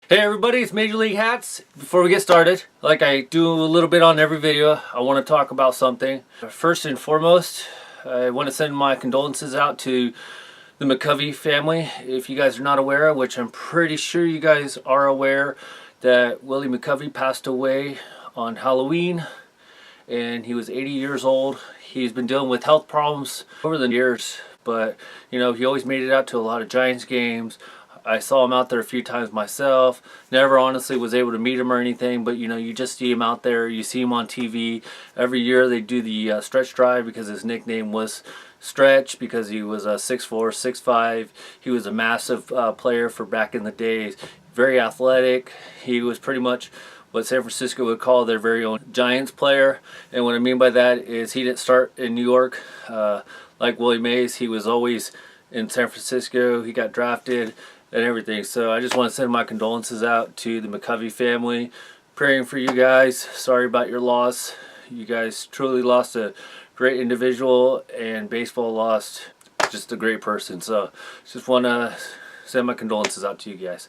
Hey everybody, it's Major League Hats. Before we get started, like I do a little bit on every video, I want to talk about something. First and foremost, I want to send my condolences out to the McCovey family. If you guys are not aware, which I'm pretty sure you guys are aware, that Willie McCovey passed away on Halloween, and he was 80 years old. He's been dealing with health problems over the years, but you know, he always made it out to a lot of Giants games. I saw him out there a few times myself. Never honestly was able to meet him or anything, but you know, you just see him out there. You see him on TV. Every year they do the stretch drive because his nickname was Stretch, because he was 6'4", 6'5". He was a massive player for back in the days. Very athletic. He was pretty much what San Francisco would call their very own Giants player. And what I mean by that is he didn't start in New York like Willie Mays. He was always in San Francisco. He got drafted and everything. So I just want to send my condolences out to the McCovey family. Praying for you guys. Sorry about your loss. You guys truly lost a great individual, and baseball lost just a great person. So just want to send my condolences out to you guys.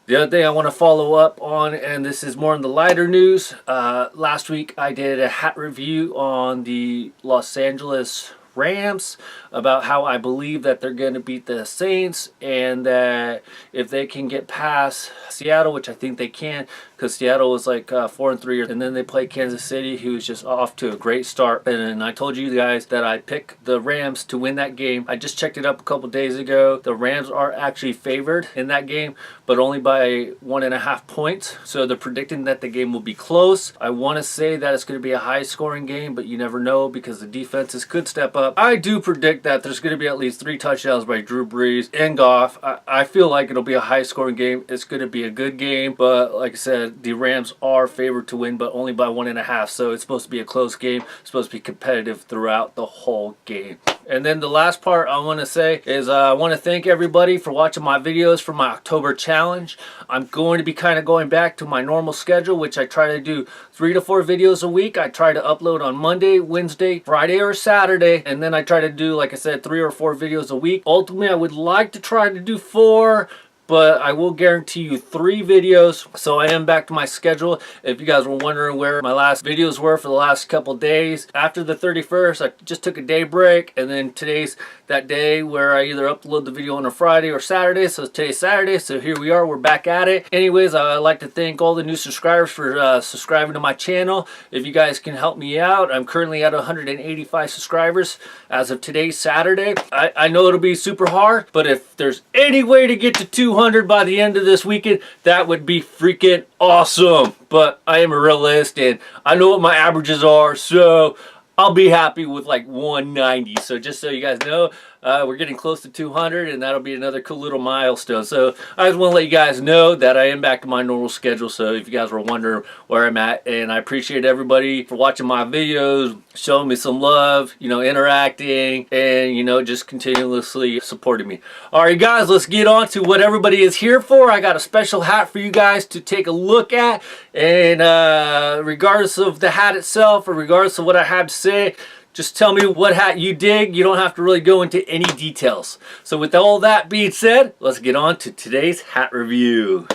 The other thing I want to follow up on, and this is more in the lighter news. Last week I did a hat review on the Los Angeles Rams about how I believe that they're going to beat the Saints, and that if they can get past Seattle, which I think they can, because Seattle was like 4-3, and then they play Kansas City, who was just off to a great start. And I told you guys that I picked the Rams to win that game. I just checked it up a couple days ago. The Rams are actually favored in that game, but only by 1.5 points. So they're predicting that the game will be close. I want to say that it's going to be a high scoring game, but you never know because the defenses could step up. I do predict that there's going to be at least 3 touchdowns by Drew Brees and Goff. I feel like it'll be a high scoring game. It's going to be a good game, but like I said, the Rams are favored to win, but only by 1.5. So it's supposed to be a close game. It's supposed to be competitive throughout the whole game. And then the last part I want to say is I want to thank everybody for watching my videos for my October challenge. I'm going to be kind of going back to my normal schedule, which I try to do 3 to 4 videos a week. I try to upload on Monday, Wednesday, Friday, or Saturday, and then I try to do, like I said, 3 or 4 videos a week. Ultimately, I would like to try to do 4, but I will guarantee you 3 videos. So I am back to my schedule. If you guys were wondering where my last videos were for the last couple days, after the 31st, I just took a day break, and then today's that day where I either upload the video on a Friday or Saturday. So today's Saturday, so here we are, we're back at it. Anyways, I'd like to thank all the new subscribers for subscribing to my channel. If you guys can help me out, I'm currently at 185 subscribers as of today's Saturday. I know it'll be super hard, but if there's any way to get to 200 by the end of this weekend, that would be freaking awesome. But I am a realist, and I know what my averages are, so I'll be happy with like 190. So just so you guys know, we're getting close to 200, and that'll be another cool little milestone. So I just want to let you guys know that I am back to my normal schedule. So if you guys were wondering where I'm at, and I appreciate everybody for watching my videos, showing me some love, you know, interacting, and you know, just continuously supporting me. All right, guys, let's get on to what everybody is here for. I got a special hat for you guys to take a look at, and regardless of the hat itself, or regardless of what I have to say, just tell me what hat you dig. You don't have to really go into any details. So with all that being said, let's get on to today's hat review.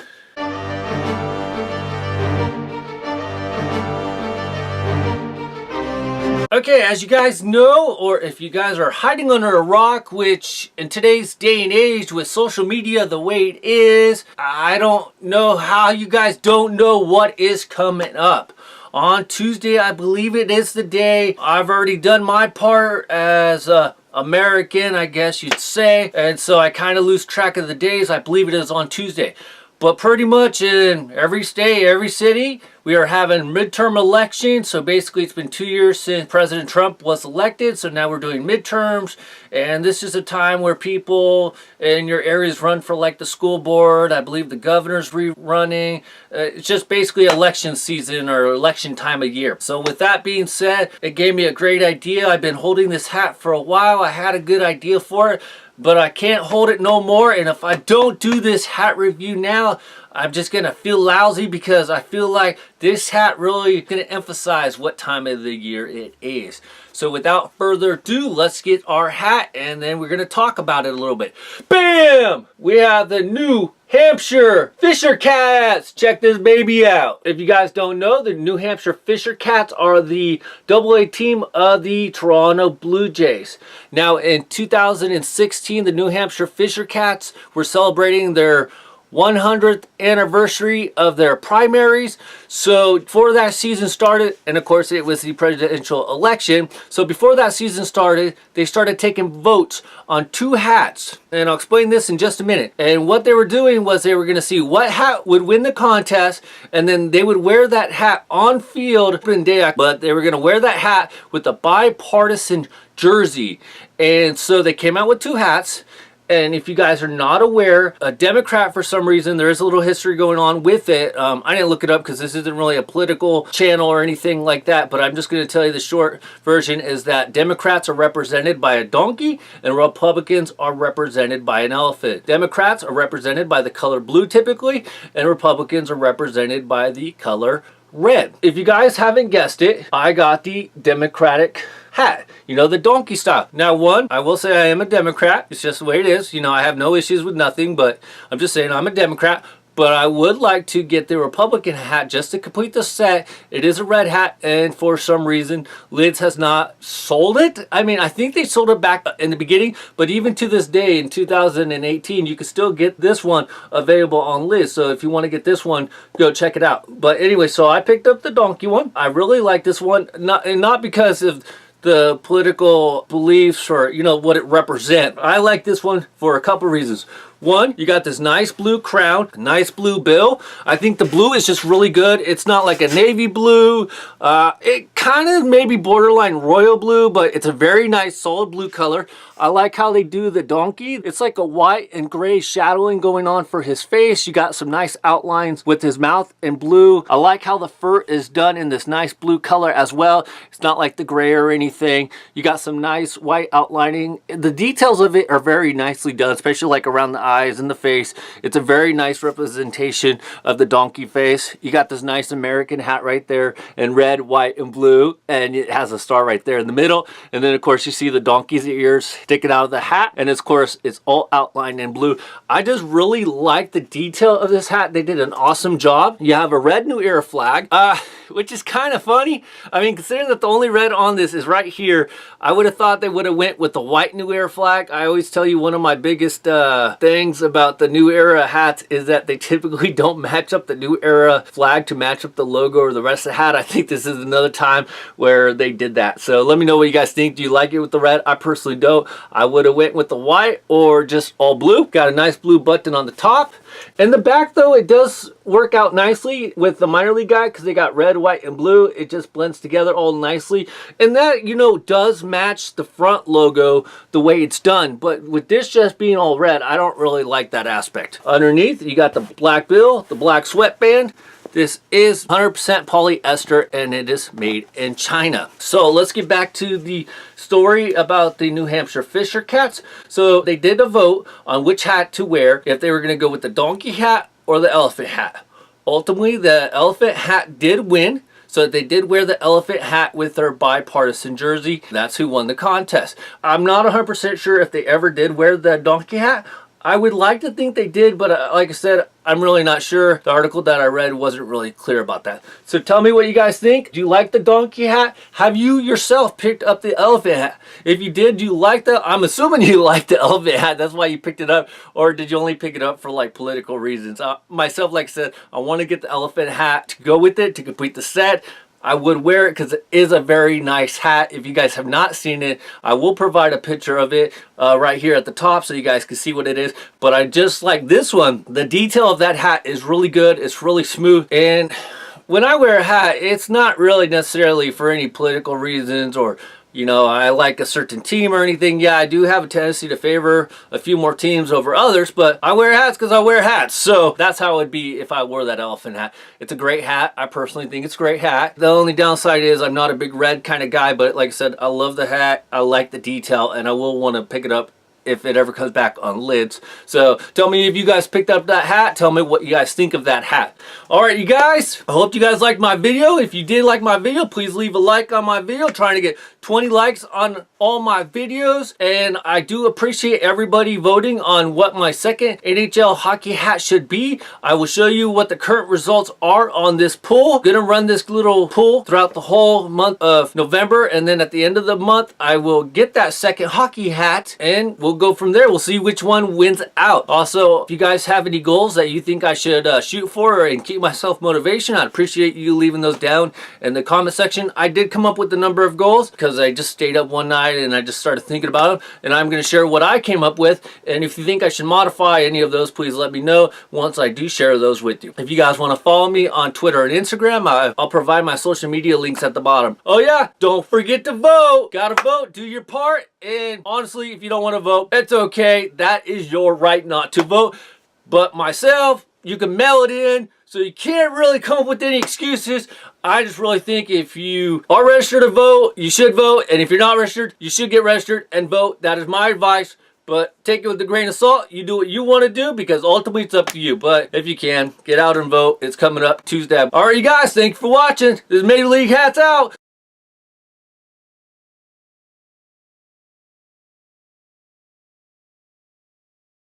Okay, as you guys know, or if you guys are hiding under a rock, which in today's day and age with social media the way it is, I don't know how you guys don't know what is coming up. On Tuesday, I believe it is the day. I've already done my part as a American, I guess you'd say. And so I kind of lose track of the days. I believe it is on Tuesday. But pretty much in every state, every city, we are having midterm elections. So basically it's been 2 years since President Trump was elected. So now we're doing midterms. And this is a time where people in your areas run for like the school board. I believe the governor's rerunning. It's just basically election season or election time of year. So with that being said, it gave me a great idea. I've been holding this hat for a while. I had a good idea for it, but I can't hold it no more. And if I don't do this hat review now, I'm just going to feel lousy, because I feel like this hat really is going to emphasize what time of the year it is. So without further ado, let's get our hat and then we're going to talk about it a little bit. Bam! We have the New Hampshire Fisher Cats. Check this baby out. If you guys don't know, the New Hampshire Fisher Cats are the AA team of the Toronto Blue Jays. Now in 2016, the New Hampshire Fisher Cats were celebrating their 100th anniversary of their primaries. So before that season started, and of course it was the presidential election, so before that season started, they started taking votes on 2 hats, and I'll explain this in just a minute. And what they were doing was they were going to see what hat would win the contest, and then they would wear that hat on field, but they were going to wear that hat with a bipartisan jersey. And so they came out with 2 hats. And if you guys are not aware, a Democrat, for some reason, there is a little history going on with it. I didn't look it up because this isn't really a political channel or anything like that, but I'm just going to tell you the short version is that Democrats are represented by a donkey and Republicans are represented by an elephant. Democrats are represented by the color blue typically, and Republicans are represented by the color red. If you guys haven't guessed it, I got the Democratic hat, you know, the donkey style. Now, one, I will say I am a Democrat. It's just the way it is. You know, I have no issues with nothing, but I'm just saying I'm a Democrat. But I would like to get the Republican hat just to complete the set. It is a red hat, and for some reason, Lids has not sold it. I mean, I think they sold it back in the beginning, but even to this day, in 2018, you can still get this one available on Lids. So if you want to get this one, go check it out. But anyway, so I picked up the donkey one. I really like this one, not because of the political beliefs or, you know, what it represents. I like this one for a couple reasons. One, you got this nice blue crown, nice blue bill. I think the blue is just really good. It's not like a navy blue. It kind of maybe borderline royal blue, but it's a very nice solid blue color. I like how they do the donkey. It's like a white and gray shadowing going on for his face. You got some nice outlines with his mouth in blue. I like how the fur is done in this nice blue color as well. It's not like the gray or anything. You got some nice white outlining. The details of it are very nicely done, especially like around the eyes and the face. It's a very nice representation of the donkey face. You got this nice American hat right there in red, white, and blue, and it has a star right there in the middle. And then of course you see the donkey's ears sticking out of the hat, and of course it's all outlined in blue. I just really like the detail of this hat. They did an awesome job. You have a red New Era flag, which is kind of funny. I mean, considering that the only red on this is right here, I would have thought they would have went with the white New Era flag. I always tell you one of my biggest things about the New Era hats is that they typically don't match up the New Era flag to match up the logo or the rest of the hat. I think this is another time where they did that. So let me know what you guys think. Do you like it with the red? I personally don't. I would have went with the white or just all blue. Got a nice blue button on the top. In the back though, it does work out nicely with the minor league guy because they got red, white, and blue. It just blends together all nicely. And that, you know, does match the front logo the way it's done. But with this just being all red, I don't really like that aspect. Underneath, you got the black bill, the black sweatband. This is 100% polyester and it is made in China. So let's get back to the story about the New Hampshire Fisher Cats. So they did a vote on which hat to wear, if they were going to go with the donkey hat or the elephant hat. Ultimately, the elephant hat did win. So they did wear the elephant hat with their bipartisan jersey. That's who won the contest. I'm not 100% sure if they ever did wear the donkey hat. I would like to think they did, but like I said, I'm really not sure. The article that I read wasn't really clear about that. So tell me what you guys think. Do you like the donkey hat? Have you yourself picked up the elephant hat? If you did, do you like the, I'm assuming you like the elephant hat. That's why you picked it up. Or did you only pick it up for like political reasons? Myself, like I said, I want to get the elephant hat to go with it to complete the set. I would wear it because it is a very nice hat. If you guys have not seen it, I will provide a picture of it right here at the top so you guys can see what it is. But I just like this one. The detail of that hat is really good. It's really smooth. And when I wear a hat, it's not really necessarily for any political reasons or, you know, I like a certain team or anything. Yeah, I do have a tendency to favor a few more teams over others, but I wear hats because I wear hats. So that's how it would be if I wore that elephant hat. It's a great hat. I personally think it's a great hat. The only downside is I'm not a big red kind of guy, but like I said, I love the hat. I like the detail, and I will want to pick it up if it ever comes back on Lids. So tell me if you guys picked up that hat. Tell me what you guys think of that hat. Alright, you guys, I hope you guys liked my video. If you did like my video, please leave a like on my video. Trying to get 20 likes on all my videos, and I do appreciate everybody voting on what my second NHL hockey hat should be. I will show you what the current results are on this poll. Gonna run this little poll throughout the whole month of November, and then at the end of the month I will get that second hockey hat and we'll go from there. We'll see which one wins out. Also, if you guys have any goals that you think I should shoot for and keep myself motivation, I'd appreciate you leaving those down in the comment section. I did come up with a number of goals because I just stayed up one night and I just started thinking about them, and I'm going to share what I came up with. And if you think I should modify any of those, please let me know once I do share those with you. If you guys want to follow me on Twitter and Instagram, I'll provide my social media links at the bottom. Oh yeah, don't forget to vote. Gotta vote, do your part. And honestly, if you don't want to vote, it's okay. That is your right not to vote. But myself, you can mail it in, so you can't really come up with any excuses. I just really think if you are registered to vote, you should vote. And if you're not registered, you should get registered and vote. That is my advice. But take it with a grain of salt. You do what you want to do, because ultimately it's up to you. But if you can, get out and vote. It's coming up Tuesday. All right, you guys, thanks for watching. This is Major League Hats out.